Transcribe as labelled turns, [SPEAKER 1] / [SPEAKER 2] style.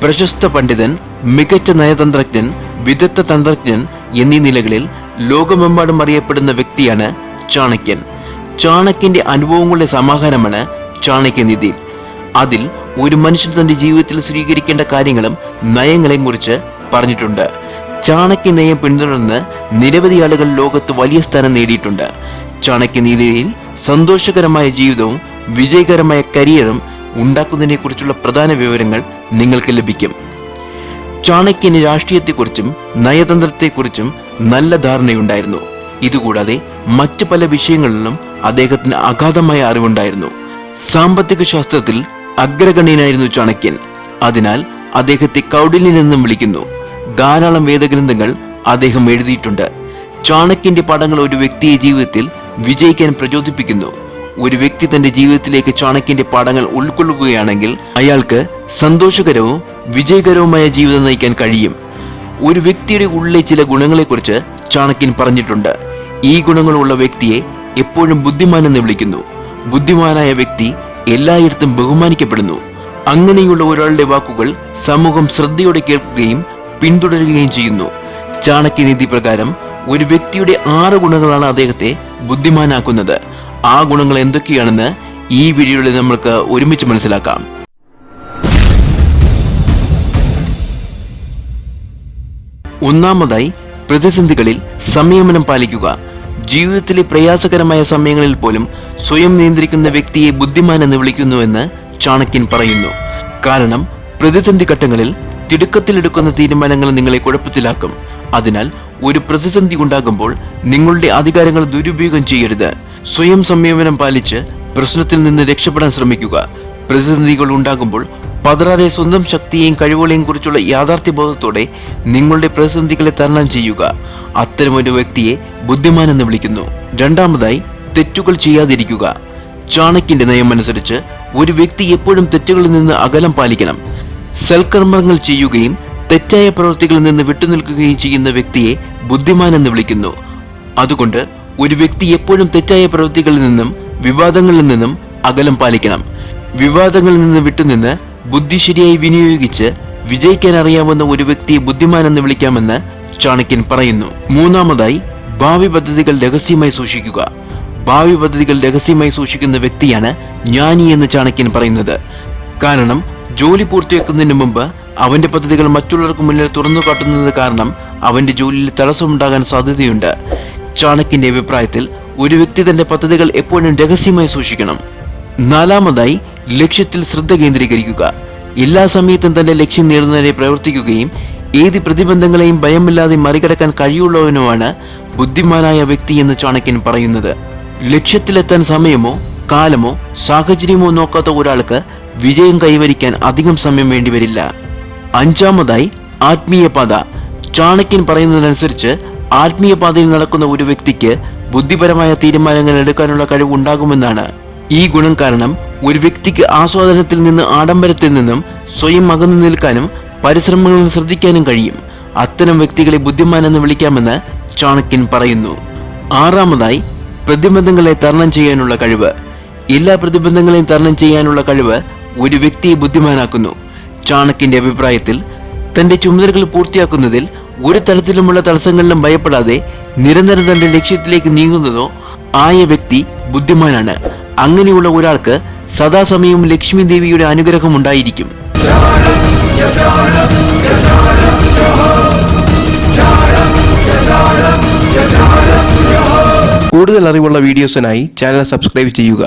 [SPEAKER 1] പ്രശസ്ത പണ്ഡിതൻ, മികച്ച നയതന്ത്രജ്ഞൻ, വിദഗ്ധ തന്ത്രജ്ഞൻ എന്നീ നിലകളിൽ ലോകമെമ്പാടും അറിയപ്പെടുന്ന വ്യക്തിയാണ് ചാണക്യൻ. ചാണക്യന്റെ അനുഭവങ്ങളുടെ സമാഹാരമാണ് ചാണക്യനീതി. അതിൽ ഒരു മനുഷ്യൻ തന്റെ ജീവിതത്തിൽ സ്വീകരിക്കേണ്ട കാര്യങ്ങളും നയങ്ങളെയും കുറിച്ച് പറഞ്ഞിട്ടുണ്ട്. ചാണക്യ നയം പിന്തുടർന്ന് നിരവധി ആളുകൾ ലോകത്ത് വലിയ സ്ഥാനം നേടിയിട്ടുണ്ട്. ചാണക്യനീതിയിൽ സന്തോഷകരമായ ജീവിതവും വിജയകരമായ കരിയറും ഉണ്ടാക്കുന്നതിനെ കുറിച്ചുള്ള പ്രധാന വിവരങ്ങൾ നിങ്ങൾക്ക് ലഭിക്കും. ചാണക്യന് രാഷ്ട്രീയത്തെക്കുറിച്ചും നയതന്ത്രത്തെക്കുറിച്ചും നല്ല ധാരണയുണ്ടായിരുന്നു. ഇതുകൂടാതെ മറ്റു പല വിഷയങ്ങളിലും അദ്ദേഹത്തിന് അഗാധമായ അറിവുണ്ടായിരുന്നു. സാമ്പത്തിക ശാസ്ത്രത്തിൽ അഗ്രഗണ്യനായിരുന്നു ചാണക്യൻ. അതിനാൽ അദ്ദേഹത്തെ കൗടില്യൻ എന്നും വിളിക്കുന്നു. ധാരാളം വേദഗ്രന്ഥങ്ങൾ അദ്ദേഹം എഴുതിയിട്ടുണ്ട്. ചാണക്യന്റെ പാഠങ്ങൾ ഒരു വ്യക്തിയെ ജീവിതത്തിൽ വിജയിക്കാൻ പ്രചോദിപ്പിക്കുന്നു. ഒരു വ്യക്തി തന്റെ ജീവിതത്തിലേക്ക് ചാണക്യന്റെ പാഠങ്ങൾ ഉൾക്കൊള്ളുകയാണെങ്കിൽ അയാൾക്ക് സന്തോഷകരവും വിജയകരവുമായ ജീവിതം നയിക്കാൻ കഴിയും. ഒരു വ്യക്തിയുടെ ഉള്ളിലെ ചില ഗുണങ്ങളെക്കുറിച്ച് ചാണക്യൻ പറഞ്ഞിട്ടുണ്ട്. ഈ ഗുണങ്ങളുള്ള വ്യക്തിയെ എപ്പോഴും ബുദ്ധിമാൻ എന്ന് വിളിക്കുന്നു. ബുദ്ധിമാനായ വ്യക്തി എല്ലായിടത്തും ബഹുമാനിക്കപ്പെടുന്നു. അങ്ങനെയുള്ള ഒരാളുടെ വാക്കുകൾ സമൂഹം ശ്രദ്ധയോടെ കേൾക്കുകയും പിന്തുടരുകയും ചെയ്യുന്നു. ചാണക്യനീതി പ്രകാരം ഒരു വ്യക്തിയുടെ 6 ഗുണങ്ങളാണ് അദ്ദേഹത്തെ ബുദ്ധിമാനാക്കുന്നത്. ആ ഗുണങ്ങൾ എന്തൊക്കെയാണെന്ന് ഈ വീഡിയോയിൽ നമുക്ക് ഒരുമിച്ച് മനസ്സിലാക്കാം. ഒന്നാമതായി, പ്രതിസന്ധികളിൽ സംയമനം പാലിക്കുക. ജീവിതത്തിലെ പ്രയാസകരമായ സമയങ്ങളിൽ പോലും സ്വയം നിയന്ത്രിക്കുന്ന വ്യക്തിയെ ബുദ്ധിമാൻ എന്ന് വിളിക്കുന്നുവെന്ന് ചാണക്യൻ പറയുന്നു. കാരണം പ്രതിസന്ധി ഘട്ടങ്ങളിൽ തിടുക്കത്തിലെടുക്കുന്ന തീരുമാനങ്ങൾ നിങ്ങളെ കുഴപ്പത്തിലാക്കും. അതിനാൽ ഒരു പ്രതിസന്ധി ഉണ്ടാകുമ്പോൾ നിങ്ങളുടെ അധികാരങ്ങൾ ദുരുപയോഗം ചെയ്യരുത്. സ്വയം സംയമനം പാലിച്ച് പ്രശ്നത്തിൽ നിന്ന് രക്ഷപ്പെടാൻ ശ്രമിക്കുക. പ്രതിസന്ധികൾ ഉണ്ടാകുമ്പോൾ പതറാതെ സ്വന്തം ശക്തിയെയും കഴിവുകളെയും കുറിച്ചുള്ള യാഥാർത്ഥ്യബോധത്തോടെ നിങ്ങളുടെ പ്രതിസന്ധികളെ തരണം ചെയ്യുക. അത്തരമൊരു വ്യക്തിയെ ബുദ്ധിമാൻ എന്ന് വിളിക്കുന്നു. രണ്ടാമതായി, തെറ്റുകൾ ചെയ്യാതിരിക്കുക. ചാണക്യന്റെ നയമനുസരിച്ച് ഒരു വ്യക്തി എപ്പോഴും തെറ്റുകളിൽ നിന്ന് അകലം പാലിക്കണം. സൽക്കർമ്മങ്ങൾ ചെയ്യുകയും തെറ്റായ പ്രവൃത്തികളിൽ നിന്ന് വിട്ടുനിൽക്കുകയും ചെയ്യുന്ന വ്യക്തിയെ ബുദ്ധിമാൻ എന്ന് വിളിക്കുന്നു. അതുകൊണ്ട് ഒരു വ്യക്തി എപ്പോഴും തെറ്റായ പ്രവൃത്തികളിൽ നിന്നും വിവാദങ്ങളിൽ നിന്നും അകലം പാലിക്കണം. വിവാദങ്ങളിൽ നിന്ന് വിട്ടുനിന്ന് ബുദ്ധി ശരിയായി വിനിയോഗിച്ച് വിജയിക്കാൻ അറിയാവുന്ന ഒരു വ്യക്തിയെ ബുദ്ധിമാൻ എന്ന് വിളിക്കാമെന്ന് ചാണക്യൻ പറയുന്നു. മൂന്നാമതായി, ഭാവി പദ്ധതികൾ രഹസ്യമായി സൂക്ഷിക്കുക. ഭാവി പദ്ധതികൾ രഹസ്യമായി സൂക്ഷിക്കുന്ന വ്യക്തിയാണ് ജ്ഞാനി എന്ന് ചാണക്യൻ പറയുന്നത്. കാരണം ജോലി പൂർത്തിയാക്കുന്നതിന് മുമ്പ് അവന്റെ പദ്ധതികൾ മറ്റുള്ളവർക്ക് മുന്നിൽ തുറന്നു കാട്ടുന്നത് കാരണം അവന്റെ ജോലിയിൽ തടസ്സമുണ്ടാകാൻ സാധ്യതയുണ്ട്. ചാണക്യന്റെ അഭിപ്രായത്തിൽ ഒരു വ്യക്തി തന്റെ പദ്ധതികൾ എപ്പോഴും രഹസ്യമായി സൂക്ഷിക്കണം. നാലാമതായി, ലക്ഷ്യത്തിൽ ശ്രദ്ധ കേന്ദ്രീകരിക്കുക. എല്ലാ സമയത്തും തന്റെ ലക്ഷ്യം നേടുന്നതിനെ പ്രവർത്തിക്കുകയും ഏത് പ്രതിബന്ധങ്ങളെയും ഭയമില്ലാതെ മറികടക്കാൻ കഴിയുള്ളവനുമാണ് ബുദ്ധിമാനായ വ്യക്തി എന്ന് ചാണക്യൻ പറയുന്നത്. ലക്ഷ്യത്തിലെത്താൻ സമയമോ കാലമോ സാഹചര്യമോ നോക്കാത്ത ഒരാൾക്ക് വിജയം കൈവരിക്കാൻ അധികം സമയം വേണ്ടിവരില്ല. അഞ്ചാമതായി, ആത്മീയ പാത. ചാണക്യൻ പറയുന്നതനുസരിച്ച് ആത്മീയ പാതയിൽ നടക്കുന്ന ഒരു വ്യക്തിക്ക് ബുദ്ധിപരമായ തീരുമാനങ്ങൾ എടുക്കാനുള്ള കഴിവ് ഉണ്ടാകുമെന്നാണ്. ഈ ഗുണം കാരണം ഒരു വ്യക്തിക്ക് ആസ്വാദനത്തിൽ നിന്ന് ആഡംബരത്തിൽ നിന്നും സ്വയം അകന്നു നിൽക്കാനും പരിശ്രമങ്ങളിൽ ശ്രദ്ധിക്കാനും കഴിയും. അത്തരം വ്യക്തികളെ ബുദ്ധിമാൻ എന്ന് വിളിക്കാമെന്ന് ചാണക്യൻ പറയുന്നു. ആറാമതായി, പ്രതിബന്ധങ്ങളെ തരണം ചെയ്യാനുള്ള കഴിവ്. എല്ലാ പ്രതിബന്ധങ്ങളെയും തരണം ചെയ്യാനുള്ള കഴിവ് ഒരു വ്യക്തിയെ ബുദ്ധിമാനാക്കുന്നു. ചാണക്യന്റെ അഭിപ്രായത്തിൽ തന്റെ ചുമതലകൾ പൂർത്തിയാക്കുന്നതിൽ ഒരു തരത്തിലുമുള്ള തടസ്സങ്ങളിലും ഭയപ്പെടാതെ നിരന്തരം തന്റെ ലക്ഷ്യത്തിലേക്ക് നീങ്ങുന്നതോ ആയ വ്യക്തി ബുദ്ധിമാനാണ്. അങ്ങനെയുള്ള ഒരാൾക്ക് സദാസമയവും ലക്ഷ്മി ദേവിയുടെ അനുഗ്രഹം ഉണ്ടായിരിക്കും. കൂടുതൽ അറിവുള്ള വീഡിയോസിനായി ചാനൽ സബ്സ്ക്രൈബ് ചെയ്യുക.